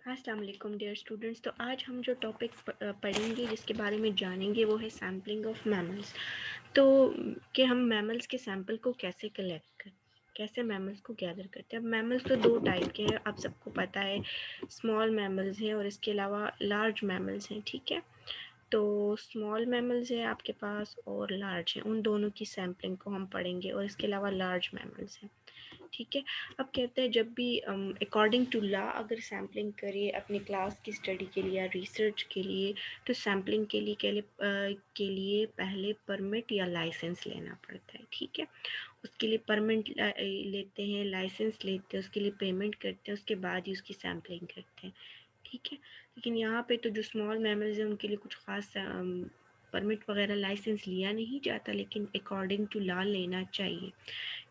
अस्सलाम वालेकुम dear students. तो आज हम जो टॉपिक पढ़ेंगे, जिसके बारे में जानेंगे, वो है सैम्पलिंग ऑफ मैमल्स। तो कि हम मैमल्स के सैंपल को कैसे कलेक्ट करते, कैसे मैमल्स को गैदर करते हैं। अब मैमल्स तो दो टाइप के हैं, आप सबको पता है। स्मॉल मैमल्स हैं और इसके अलावा लार्ज मैमल्स हैं, ठीक है। तो स्मॉल मैमल्स है आपके पास और लार्ज हैं, उन दोनों की सैम्पलिंग को हम पढ़ेंगे, और इसके अलावा लार्ज मैमल्स हैं, ठीक है। अब कहते हैं जब भी अकॉर्डिंग टू लॉ अगर सैम्पलिंग करिए अपनी क्लास की स्टडी के लिए या रिसर्च के लिए, तो सैम्पलिंग के लिए पहले परमिट या लाइसेंस लेना पड़ता है, ठीक है। उसके लिए परमिट लेते हैं, लाइसेंस लेते हैं, उसके लिए पेमेंट करते हैं, उसके बाद ही उसकी सैम्पलिंग करते हैं, ठीक है। लेकिन यहाँ पे तो जो स्मॉल मैमल्स हैं उनके लिए कुछ ख़ास परमिट वगैरह लाइसेंस लिया नहीं जाता, लेकिन अकॉर्डिंग टू लॉ लेना चाहिए,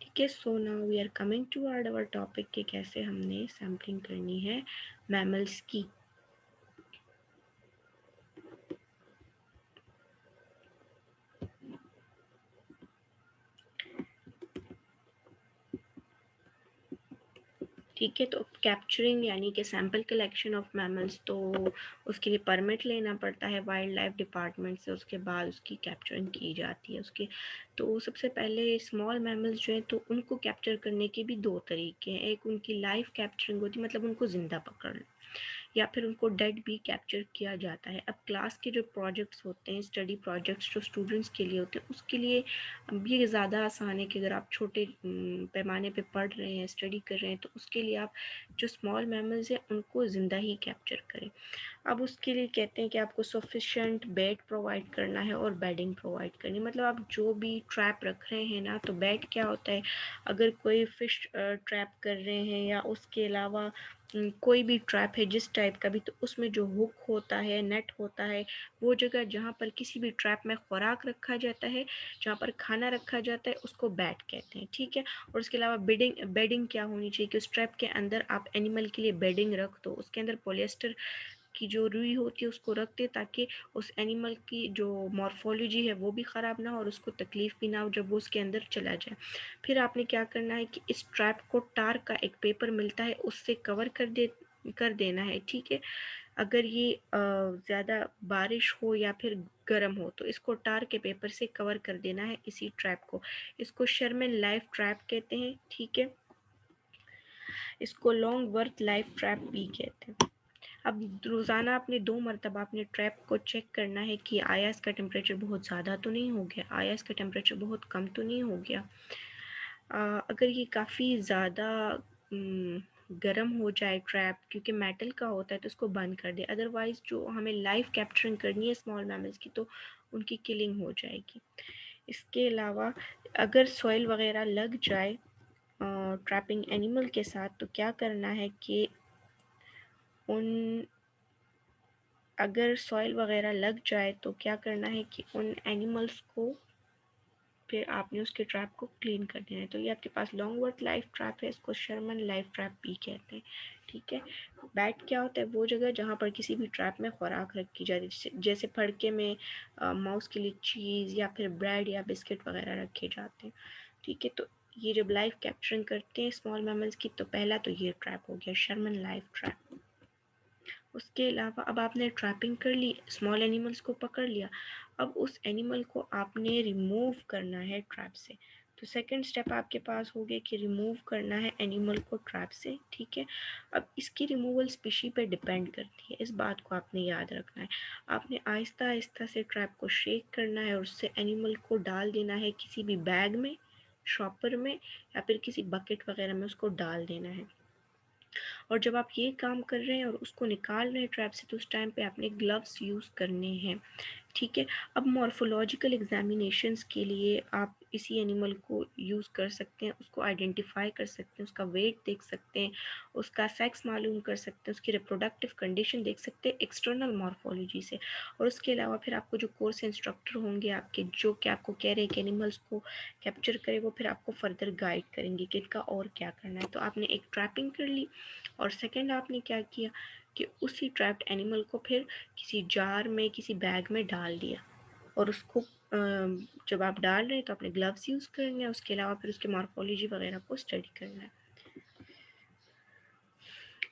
ठीक है। So now we are coming to our topic कि कैसे हमने सैम्पलिंग करनी है मैमल्स की। ठीक है, तो कैप्चरिंग यानी कि सैंपल कलेक्शन ऑफ मैमल्स, तो उसके लिए परमिट लेना पड़ता है वाइल्ड लाइफ डिपार्टमेंट से, उसके बाद उसकी कैप्चरिंग की जाती है उसके। तो सबसे पहले स्मॉल मैमल्स जो है, तो उनको कैप्चर करने के भी दो तरीके हैं। एक उनकी लाइव कैप्चरिंग होती है, मतलब उनको ज़िंदा पकड़ लो, या फिर उनको डेड भी कैप्चर किया जाता है। अब क्लास के जो प्रोजेक्ट्स होते हैं, स्टडी प्रोजेक्ट्स जो स्टूडेंट्स के लिए होते हैं, उसके लिए अब ये ज़्यादा आसान है कि अगर आप छोटे पैमाने पे पढ़ रहे हैं, स्टडी कर रहे हैं, तो उसके लिए आप जो स्मॉल मैमल्स हैं उनको ज़िंदा ही कैप्चर करें। अब उसके लिए कहते हैं कि आपको सफिशेंट बेड प्रोवाइड करना है और बेडिंग प्रोवाइड करनी है। मतलब आप जो भी ट्रैप रख रहे हैं ना, तो बेड क्या होता है, अगर कोई फ़िश ट्रैप कर रहे हैं या उसके अलावा कोई भी ट्रैप है जिस टाइप का भी, तो उसमें जो हुक होता है, नेट होता है, वो जगह जहाँ पर किसी भी ट्रैप में खुराक रखा जाता है, जहाँ पर खाना रखा जाता है, उसको बेड कहते हैं, ठीक है। और उसके अलावा बेडिंग क्या होनी चाहिए कि उस ट्रैप के अंदर आप एनिमल के लिए बेडिंग रख दो, उसके अंदर पॉलिएस्टर की जो रुई होती है उसको रख दे, ताकि उस एनिमल की जो मॉर्फोलॉजी है वो भी ख़राब ना हो और उसको तकलीफ़ भी ना हो जब वो उसके अंदर चला जाए। फिर आपने क्या करना है कि इस ट्रैप को टार का एक पेपर मिलता है, उससे कवर कर देना है, ठीक है। अगर ये ज़्यादा बारिश हो या फिर गर्म हो, तो इसको टार के पेपर से कवर कर देना है इसी ट्रैप को। इसको शर्मन लाइफ ट्रैप कहते हैं, ठीक है। इसको लॉन्ग वर्थ लाइफ ट्रैप भी कहते हैं। अब रोज़ाना आपने 2 मरतबा अपने ट्रैप को चेक करना है कि आया इसका टेम्परेचर बहुत ज़्यादा तो नहीं हो गया, आया इसका टेम्परेचर बहुत कम तो नहीं हो गया। अगर ये काफ़ी ज़्यादा गर्म हो जाए ट्रैप, क्योंकि मेटल का होता है, तो उसको बंद कर दे। अदरवाइज़ जो हमें लाइव कैप्चरिंग करनी है स्मॉल मैमल्स की, तो उनकी किलिंग हो जाएगी। इसके अलावा अगर सॉइल वगैरह लग जाए ट्रैपिंग एनिमल के साथ, तो क्या करना है कि उन अगर सॉइल वगैरह लग जाए तो क्या करना है कि उन एनिमल्स को फिर आपने उसके ट्रैप को क्लीन कर देना है। तो ये आपके पास लॉन्ग वर्थ लाइफ ट्रैप है, इसको शर्मन लाइफ ट्रैप भी कहते हैं, ठीक है। बैट क्या होता है, वो जगह जहाँ पर किसी भी ट्रैप में खुराक रखी जाती है, जैसे फड़के में माउस के लिए चीज़ या फिर ब्रेड या बिस्किट वगैरह रखे जाते हैं, ठीक है। तो ये जब लाइफ कैप्चरिंग करते हैं स्मॉल मैमल्स की, तो पहला तो ये ट्रैप हो गया शर्मन लाइफ ट्रैप। उसके अलावा अब आपने ट्रैपिंग कर ली, स्मॉल एनिमल्स को पकड़ लिया, अब उस एनिमल को आपने रिमूव करना है ट्रैप से। तो सेकंड स्टेप आपके पास हो गया कि रिमूव करना है एनिमल को ट्रैप से, ठीक है। अब इसकी रिमूवल स्पीशी पे डिपेंड करती है, इस बात को आपने याद रखना है। आपने आहिस्ता आहिस्ता से ट्रैप को शेक करना है और उससे एनिमल को डाल देना है किसी भी बैग में, शॉपर में, या फिर किसी बकेट वगैरह में उसको डाल देना है। और जब आप ये काम कर रहे हैं और उसको निकाल रहे हैं ट्रैप से, तो उस टाइम पे आपने ग्लव्स यूज़ करने हैं, ठीक है। अब मॉर्फोलॉजिकल एग्जामिनेशंस के लिए आप इसी एनिमल को यूज़ कर सकते हैं, उसको आइडेंटिफाई कर सकते हैं, उसका वेट देख सकते हैं, उसका सेक्स मालूम कर सकते हैं, उसकी रिप्रोडक्टिव कंडीशन देख सकते हैं एक्सटर्नल मॉर्फोलॉजी से। और उसके अलावा फिर आपको जो कोर्स इंस्ट्रक्टर होंगे आपके, जो कि आपको कह रहे हैं कि एनिमल्स को कैप्चर करें, वो फिर आपको फर्दर गाइड करेंगे कि इनका और क्या करना है। तो आपने एक ट्रैपिंग कर ली, और सेकंड आपने क्या किया कि उसी ट्रैप्ड एनिमल को फिर किसी जार में, किसी बैग में डाल दिया, और उसको जब आप डाल रहे हैं तो अपने ग्लव्स यूज़ करने हैं, उसके अलावा फिर उसके मॉर्फोलॉजी वगैरह को स्टडी करना है।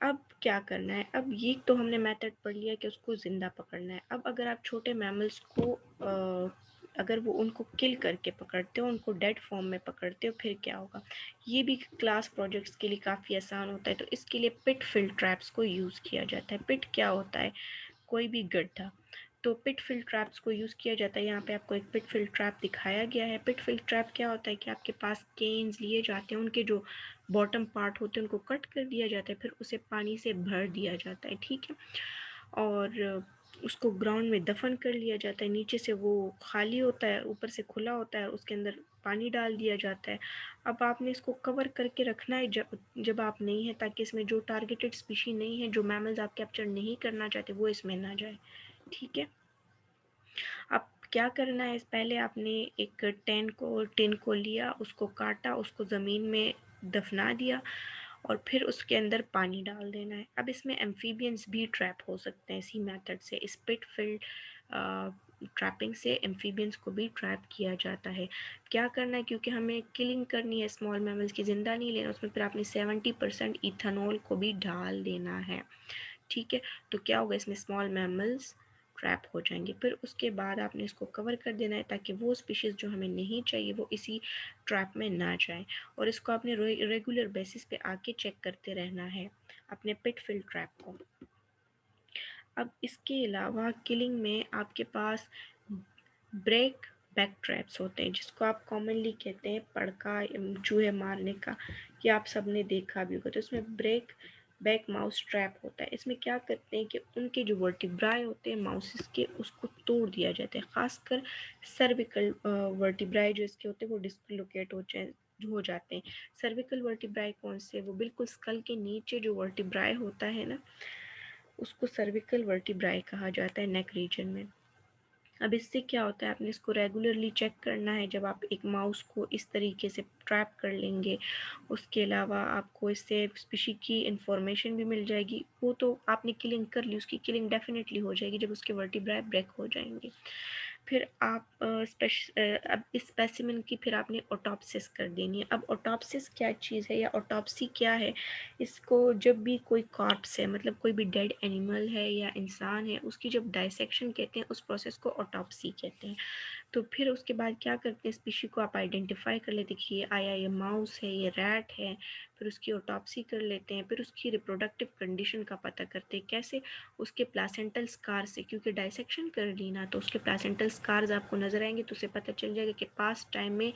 अब क्या करना है, अब ये तो हमने मेथड पढ़ लिया कि उसको ज़िंदा पकड़ना है। अब अगर आप छोटे मैमल्स को अगर वो उनको किल करके पकड़ते हो, उनको डेड फॉर्म में पकड़ते हो, फिर क्या होगा। ये भी क्लास प्रोजेक्ट्स के लिए काफ़ी आसान होता है। तो इसके लिए पिट फिल ट्रैप्स को यूज़ किया जाता है। पिट क्या होता है, कोई भी गड्ढा, तो पिट फिल ट्रैप्स को यूज़ किया जाता है। यहाँ पे आपको एक पिट फिल ट्रैप दिखाया गया है। पिट फिल ट्रैप क्या होता है कि आपके पास केन्स लिए जाते हैं, उनके जो बॉटम पार्ट होते हैं उनको कट कर दिया जाता है, फिर उसे पानी से भर दिया जाता है, ठीक है, और उसको ग्राउंड में दफन कर लिया जाता है। नीचे से वो खाली होता है, ऊपर से खुला होता है, उसके अंदर पानी डाल दिया जाता है। अब आपने इसको कवर करके रखना है जब आप नहीं है, ताकि इसमें जो टारगेटेड स्पीशी नहीं है, जो मैमल्स आप कैप्चर नहीं करना चाहते, वो इसमें ना जाए, ठीक है। अब क्या करना है, पहले आपने एक टिन को लिया, उसको काटा, उसको ज़मीन में दफना दिया और फिर उसके अंदर पानी डाल देना है। अब इसमें एम्फीबियंस भी ट्रैप हो सकते हैं इसी मेथड से। स्पिट फिल्ड ट्रैपिंग से एम्फीबियंस को भी ट्रैप किया जाता है। क्या करना है, क्योंकि हमें किलिंग करनी है स्मॉल मैमल्स की, ज़िंदा नहीं लेना, उसमें फिर आपने 70% इथेनॉल को भी डाल देना है, ठीक है। तो क्या होगा, इसमें स्मॉल मैमल्स ट्रैप हो जाएंगे। फिर उसके बाद आपने इसको कवर कर देना है, ताकि वो स्पीशीज़ जो हमें नहीं चाहिए वो इसी ट्रैप में ना जाए, और इसको आपने रेगुलर बेसिस पे आके चेक करते रहना है अपने पिट फिल ट्रैप को। अब इसके अलावा किलिंग में आपके पास ब्रेक बैक ट्रैप्स होते हैं, जिसको आप कॉमनली कहते हैं पड़का चूहे मारने का, ये आप सबने देखा भी होगा। तो इसमें ब्रेक बैक माउस ट्रैप होता है। इसमें क्या करते हैं कि उनके जो वर्टिब्राई होते हैं माउसेस के, उसको तोड़ दिया जाता है। खासकर सर्विकल वर्टिब्राई जो इसके होते हैं वो डिस्लोकेट हो जाते हैं। सर्विकल वर्टिब्राई कौन से, वो बिल्कुल स्कल के नीचे जो वर्टिब्राई होता है ना, उसको सर्विकल वर्टिब्राई कहा जाता है नेक रीजन में। अब इससे क्या होता है, आपने इसको रेगुलरली चेक करना है। जब आप एक माउस को इस तरीके से ट्रैप कर लेंगे, उसके अलावा आपको इससे स्पीशी की इंफॉर्मेशन भी मिल जाएगी। वो तो आपने किलिंग कर ली, उसकी किलिंग डेफिनेटली हो जाएगी जब उसके वर्टिब्राई ब्रेक हो जाएंगे। फिर आप अब इस स्पेसिमेन की फिर आपने ऑटोप्सिस कर देनी है। अब ऑटोप्सिस क्या चीज़ है या ऑटोप्सी क्या है, इसको जब भी कोई कॉर्प्स है, मतलब कोई भी डेड एनिमल है या इंसान है, उसकी जब डायसेक्शन कहते हैं, उस प्रोसेस को ऑटोप्सी कहते हैं। तो फिर उसके बाद क्या करते हैं, स्पीशी को आप आइडेंटिफाई कर लेते हैं कि ये आया, ये माउस है, ये रैट है, फिर उसकी ऑटोप्सी कर लेते हैं। फिर उसकी रिप्रोडक्टिव कंडीशन का पता करते हैं, कैसे, उसके प्लासेंटल स्कार से, क्योंकि डायसेक्शन कर ली ना, तो उसके प्लासेंटल स्कार्स आपको नज़र आएंगे, तो उसे पता चल जाएगा कि पास्ट टाइम में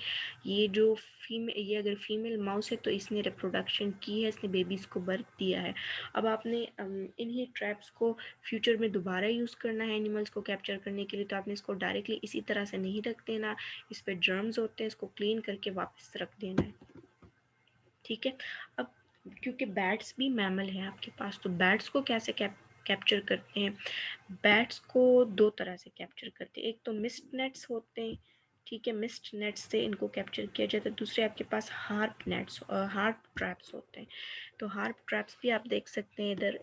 ये अगर फीमेल माउस है तो इसने रिप्रोडक्शन की है, इसने बेबीज़ को बर्थ दिया है। अब आपने इन्हीं ट्रैप्स को फ्यूचर में दोबारा यूज़ करना है एनिमल्स को कैप्चर करने के लिए, तो आपने इसको डायरेक्टली इसी तरह से नहीं रख देना। इस पर जर्म्स होते हैं, इसको क्लीन करके वापस रख देना है, ठीक है। अब क्योंकि बैट्स भी मैमल हैं आपके पास, तो बैट्स को कैसे कैप्चर करते हैं, बैट्स को दो तरह से कैप्चर करते हैं। एक तो मिस्ट नेट्स होते हैं, ठीक है, मिस्ट नेट्स से इनको कैप्चर किया जाता है। दूसरे आपके पास हार्प ट्रैप्स होते हैं। तो हार्प ट्रैप्स भी आप देख सकते हैं इधर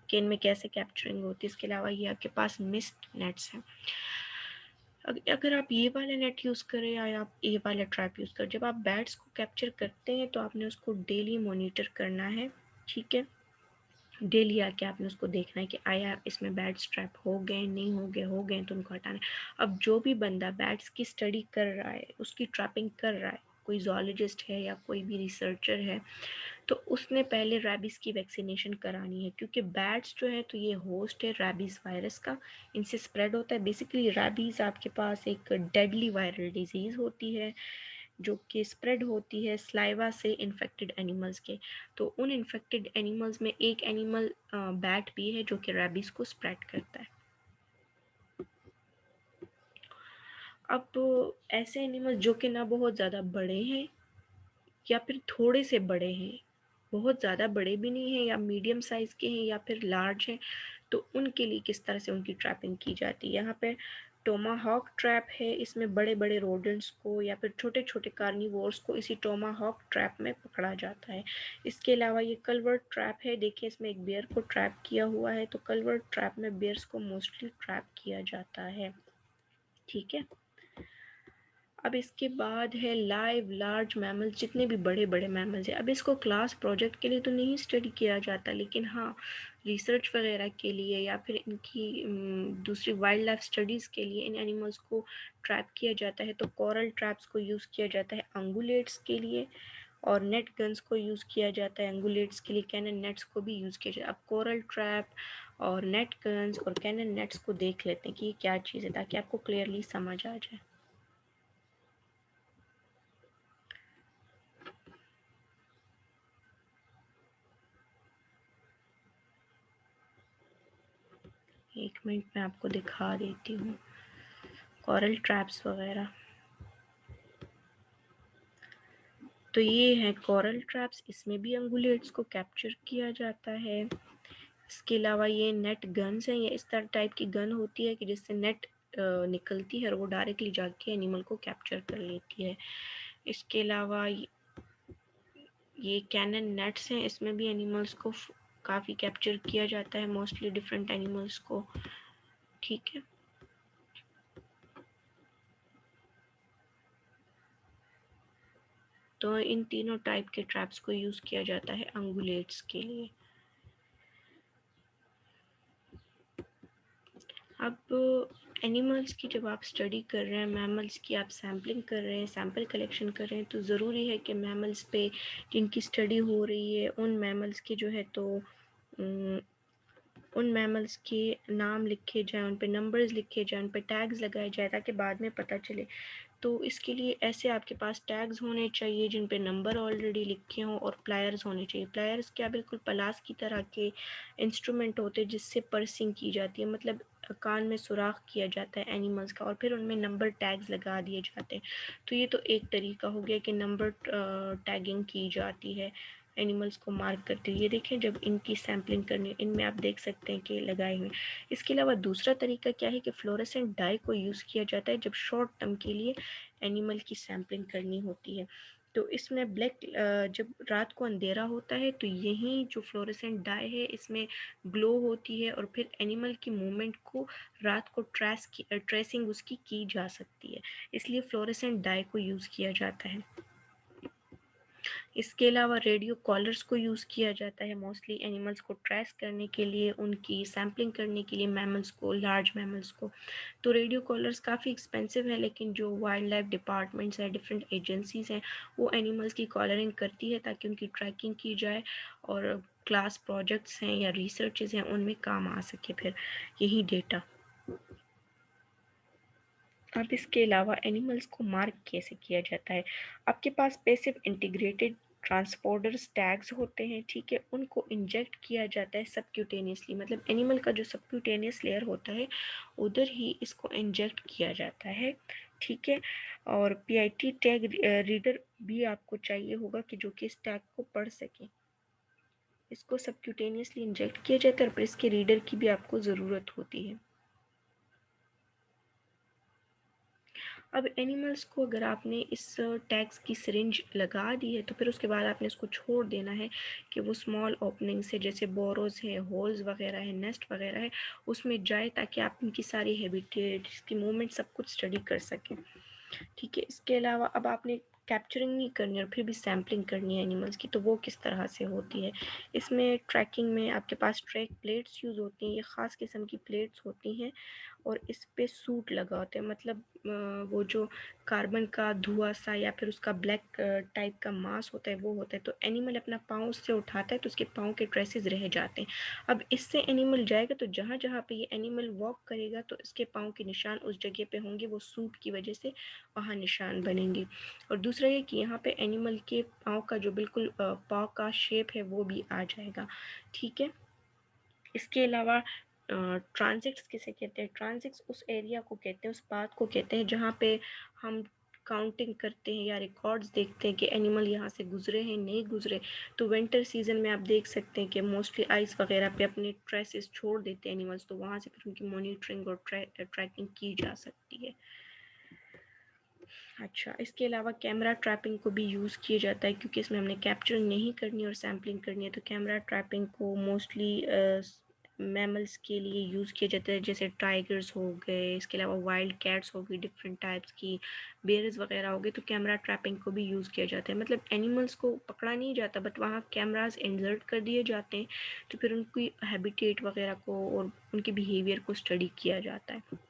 कि इनमें कैसे कैप्चरिंग होती है। इसके अलावा ये आपके पास मिस्ट नेट्स हैं। अगर आप ये वाला नेट यूज़ करें या आप ये वाला ट्रैप यूज़ करें, जब आप बैट्स को कैप्चर करते हैं तो आपने उसको डेली मॉनिटर करना है, ठीक है। डेली आके आपने उसको देखना है कि आया इसमें बैट्स ट्रैप हो गए, नहीं हो गए तो उनको हटाना है। अब जो भी बंदा बैट्स की स्टडी कर रहा है, उसकी ट्रैपिंग कर रहा है, कोई जोलॉजिस्ट है या कोई भी रिसर्चर है, तो उसने पहले रैबीज़ की वैक्सीनेशन करानी है, क्योंकि बैट्स जो है तो ये होस्ट है रैबीज़ वायरस का, इनसे स्प्रेड होता है। बेसिकली रैबीज़ आपके पास एक डेडली वायरल डिजीज़ होती है, जो कि स्प्रेड होती है स्लाइवा से इन्फेक्टेड एनिमल्स के। तो उन इन्फेक्टेड एनिमल्स में एक एनिमल बैट भी है जो कि रैबीज़ को स्प्रेड करता है। अब तो ऐसे एनिमल जो कि ना बहुत ज़्यादा बड़े हैं या फिर थोड़े से बड़े हैं, बहुत ज़्यादा बड़े भी नहीं हैं, या मीडियम साइज़ के हैं या फिर लार्ज हैं, तो उनके लिए किस तरह से उनकी ट्रैपिंग की जाती है। यहाँ पे टोमाहॉक ट्रैप है, इसमें बड़े बड़े रोडेंट्स को या फिर छोटे छोटे कार्निवोर्स को इसी टोमाहॉक ट्रैप में पकड़ा जाता है। इसके अलावा ये कलवर्ट ट्रैप है, देखिए इसमें एक बियर को ट्रैप किया हुआ है। तो कलवर्ट ट्रैप में बियर्स को मोस्टली ट्रैप किया जाता है, ठीक है। अब इसके बाद है लाइव लार्ज मैमल्स, जितने भी बड़े बड़े मैमल्स हैं। अब इसको क्लास प्रोजेक्ट के लिए तो नहीं स्टडी किया जाता, लेकिन हाँ रिसर्च वगैरह के लिए या फिर इनकी दूसरी वाइल्ड लाइफ स्टडीज़ के लिए इन एनिमल्स को ट्रैप किया जाता है। तो कोरल ट्रैप्स को यूज़ किया जाता है अंगुलेट्स के लिए, और नेट गन्स को यूज़ किया जाता है अंगुलेट्स के लिए, कैनन नेट्स को भी यूज़ किया जाता है। अब कोरल ट्रैप और नेट गन्स और कैनन नेट्स को देख लेते हैं कि ये क्या चीज़ है, ताकि आपको क्लियरली समझ आ जाए। एक मिनट में आपको दिखा देती हूँ कोरल ट्रैप्स वगैरह। तो ये है कोरल ट्रैप्स, इसमें भी अंगुलेट्स को कैप्चर किया जाता है। इसके अलावा ये नेट गन्स हैं, ये इस तरह टाइप की गन होती है कि जिससे नेट निकलती है और वो डायरेक्टली जाके एनिमल को कैप्चर कर लेती है। इसके अलावा ये कैनन नेट्स हैं, इसमें भी एनिमल्स को काफ़ी कैप्चर किया जाता है, मोस्टली डिफरेंट एनिमल्स को। ठीक है, तो इन तीनों टाइप के ट्रैप्स को यूज़ किया जाता है अंगुलेट्स के लिए। अब एनिमल्स की जब आप स्टडी कर रहे हैं, मैमल्स की आप सैम्पलिंग कर रहे हैं, सैम्पल कलेक्शन कर रहे हैं, तो ज़रूरी है कि मैमल्स पे जिनकी स्टडी हो रही है उन मैमल्स की जो है तो उन मैमल्स के नाम लिखे जाएँ, उन पे नंबर्स लिखे जाएँ, उन पे टैग्स लगाए जाए, ताकि बाद में पता चले। तो इसके लिए ऐसे आपके पास टैग्स होने चाहिए जिन पे नंबर ऑलरेडी लिखे हों, और प्लायर्स होने चाहिए। प्लायर्स क्या, बिल्कुल पलास की तरह के इंस्ट्रूमेंट होते हैं जिससे पर्सिंग की जाती है, मतलब कान में सुराख किया जाता है एनिमल्स का, और फिर उनमें नंबर टैग्स लगा दिए जाते हैं। तो ये तो एक तरीका हो गया कि नंबर टैगिंग की जाती है एनिमल्स को मार्क करते हुए। ये देखें, जब इनकी सैम्पलिंग करनी है, इनमें आप देख सकते हैं कि लगाए हुए। इसके अलावा दूसरा तरीका क्या है कि फ्लोरेसेंट डाई को यूज़ किया जाता है जब शॉर्ट टर्म के लिए एनिमल की सैम्पलिंग करनी होती है। तो इसमें ब्लैक, जब रात को अंधेरा होता है तो यही जो फ्लोरेसेंट डाई है इसमें ग्लो होती है, और फिर एनिमल की मूवमेंट को रात को ट्रेसिंग उसकी की जा सकती है, इसलिए फ्लोरेसेंट डाई को यूज़ किया जाता है। इसके अलावा रेडियो कॉलर्स को यूज़ किया जाता है मोस्टली एनिमल्स को ट्रेस करने के लिए, उनकी सैम्पलिंग करने के लिए, मैमल्स को, लार्ज मैमल्स को। तो रेडियो कॉलर्स काफ़ी एक्सपेंसिव है, लेकिन जो वाइल्ड लाइफ डिपार्टमेंट्स हैं, डिफरेंट एजेंसीज़ हैं, वो एनिमल्स की कॉलरिंग करती है ताकि उनकी ट्रैकिंग की जाए, और क्लास प्रोजेक्ट्स हैं या रिसर्चेज हैं उनमें काम आ सके फिर यही डेटा। अब इसके अलावा एनिमल्स को मार्क कैसे किया जाता है। आपके पास पैसिव इंटीग्रेटेड ट्रांसपोर्टर्स टैग्स होते हैं, ठीक है, उनको इंजेक्ट किया जाता है सबक्यूटेनियसली, मतलब एनिमल का जो सबक्यूटेनियस लेयर होता है उधर ही इसको इंजेक्ट किया जाता है, ठीक है। और पीआईटी टैग रीडर भी आपको चाहिए होगा कि जो कि इस टैग को पढ़ सके। इसको सबक्यूटेनियसली इंजेक्ट किया जाता है और फिर इसके रीडर की भी आपको ज़रूरत होती है। अब एनिमल्स को अगर आपने इस टैग्स की सिरिंज लगा दी है तो फिर उसके बाद आपने उसको छोड़ देना है कि वो स्मॉल ओपनिंग से, जैसे बोरोज है, होल्स वगैरह है, नेस्ट वगैरह है, उसमें जाए ताकि आप इनकी सारी हैबिटेट, इसकी मूवमेंट सब कुछ स्टडी कर सकें, ठीक है। इसके अलावा अब आपने कैप्चरिंग नहीं करनी और फिर भी सैम्पलिंग करनी है एनिमल्स की, तो वो किस तरह से होती है। इसमें ट्रैकिंग में आपके पास ट्रैक प्लेट्स यूज़ होती हैं, ये ख़ास किस्म की प्लेट्स होती हैं, और इस पे सूट लगा होता है, मतलब वो जो कार्बन का धुआं सा या फिर उसका ब्लैक टाइप का मास होता है वो होता है। तो एनिमल अपना पाँव उससे उठाता है तो उसके पाँव के ट्रेसेस रह जाते हैं। अब इससे एनिमल जाएगा तो जहाँ जहाँ पे ये एनिमल वॉक करेगा तो इसके पाँव के निशान उस जगह पे होंगे, वो सूट की वजह से वहाँ निशान बनेंगे। और दूसरा ये कि यहाँ पे एनिमल के पाँव का जो बिल्कुल पाँव का शेप है वो भी आ जाएगा, ठीक है। इसके अलावा ट्रांजिट्स किसे कहते हैं, ट्रांजिट्स उस एरिया को कहते हैं, उस पाथ को कहते हैं जहाँ पे हम काउंटिंग करते हैं या रिकॉर्ड्स देखते हैं कि एनिमल यहाँ से गुजरे हैं नहीं गुजरे। तो विंटर सीजन में आप देख सकते हैं कि मोस्टली आइस वगैरह पे अपने ट्रेसेस छोड़ देते हैं एनिमल्स, तो वहाँ से फिर उनकी मॉनिटरिंग और ट्रैकिंग की जा सकती है। अच्छा, इसके अलावा कैमरा ट्रैपिंग को भी यूज़ किया जाता है, क्योंकि इसमें हमने कैप्चरिंग नहीं करनी और सैम्पलिंग करनी है, तो कैमरा ट्रैपिंग को मोस्टली मैमल्स के लिए यूज़ किया जाता है, जैसे टाइगर्स हो गए, इसके अलावा वाइल्ड कैट्स हो गई डिफरेंट टाइप्स की, बेयर्स वगैरह हो गए, तो कैमरा ट्रैपिंग को भी यूज़ किया जाता है। मतलब एनिमल्स को पकड़ा नहीं जाता बट वहाँ कैमरास इंसर्ट कर दिए जाते हैं, तो फिर उनकी हैबिटेट वगैरह को और उनके बिहेवियर को स्टडी किया जाता है।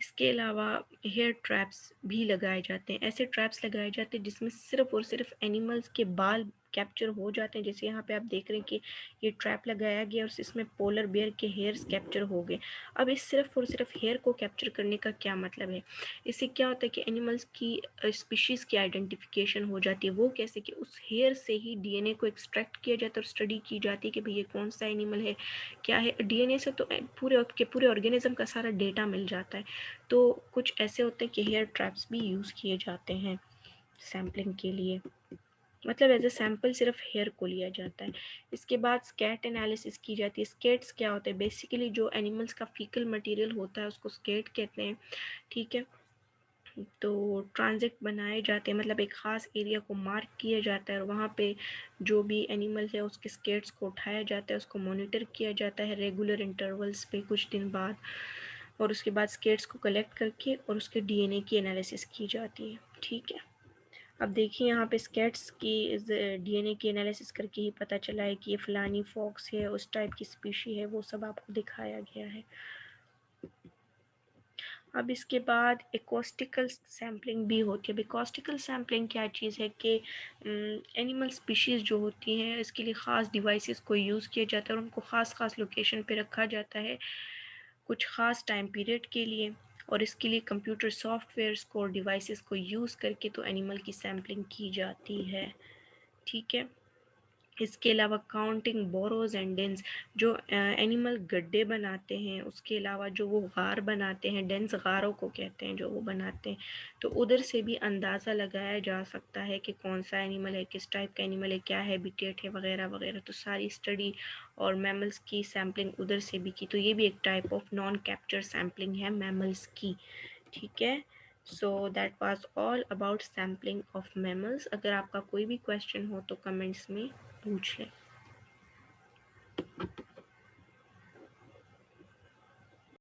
इसके अलावा हेयर ट्रैप्स भी लगाए जाते हैं। ऐसे ट्रैप्स लगाए जाते हैं जिसमें सिर्फ और सिर्फ एनिमल्स के बाल कैप्चर हो जाते हैं। जैसे यहाँ पे आप देख रहे हैं कि ये ट्रैप लगाया गया और इसमें पोलर बेयर के हेयर्स कैप्चर हो गए। अब इस सिर्फ और सिर्फ हेयर को कैप्चर करने का क्या मतलब है? इससे क्या होता है कि एनिमल्स की स्पीशीज़ की आइडेंटिफिकेशन हो जाती है। वो कैसे कि उस हेयर से ही डीएनए को एक्सट्रैक्ट किया जाता है और स्टडी की जाती है कि भाई ये कौन सा एनिमल है, क्या है। डीएनए से तो पूरे ऑर्गेनिज्म का सारा डेटा मिल जाता है। तो कुछ ऐसे होते हैं कि हेयर ट्रैप्स भी यूज़ किए जाते हैं सैम्पलिंग के लिए। मतलब एज ए सैम्पल सिर्फ हेयर को लिया जाता है। इसके बाद स्केट एनालिसिस की जाती है। स्केट्स क्या होते हैं? बेसिकली जो एनिमल्स का फीकल मटेरियल होता है उसको स्केट कहते हैं, ठीक है। तो ट्रांजिट बनाए जाते हैं, मतलब एक ख़ास एरिया को मार्क किया जाता है और वहाँ पे जो भी एनिमल है उसके स्केट्स को उठाया जाता है, उसको मॉनिटर किया जाता है रेगुलर इंटरवल्स पे कुछ दिन बाद, और उसके बाद स्केट्स को कलेक्ट करके और उसके डीएनए की एनालिसिस की जाती है, ठीक है। अब देखिए यहाँ पे स्केट्स की डीएनए की एनालिसिस करके ही पता चला है कि ये फलानी फॉक्स है, उस टाइप की स्पीशी है, वो सब आपको दिखाया गया है। अब इसके बाद एकॉस्टिकल सैम्पलिंग भी होती है। अब एकॉस्टिकल सैम्पलिंग क्या चीज़ है कि एनिमल स्पीशीज़ जो होती हैं इसके लिए ख़ास डिवाइसेस को यूज़ किया जाता है और उनको ख़ास लोकेशन पे रखा जाता है कुछ ख़ास टाइम पीरियड के लिए, और इसके लिए कंप्यूटर सॉफ्टवेयर्स को और डिवाइसेस को यूज़ करके तो एनिमल की सैम्पलिंग की जाती है, ठीक है। इसके अलावा काउंटिंग बोरोज एंड डेंस, जो एनिमल गड्ढे बनाते हैं, उसके अलावा जो वो गार बनाते हैं, डेंस गारों को कहते हैं जो वो बनाते हैं, तो उधर से भी अंदाज़ा लगाया जा सकता है कि कौन सा एनिमल है, किस टाइप का एनिमल है, क्या हैबिटेट है वगैरह वगैरह। तो सारी स्टडी और मैमल्स की सैम्पलिंग उधर से भी की, तो ये भी एक type of non capture sampling है मैमल्स की, ठीक है। So that was all about sampling of mammals. अगर आपका कोई भी क्वेश्चन हो तो कमेंट्स में पूछ लें।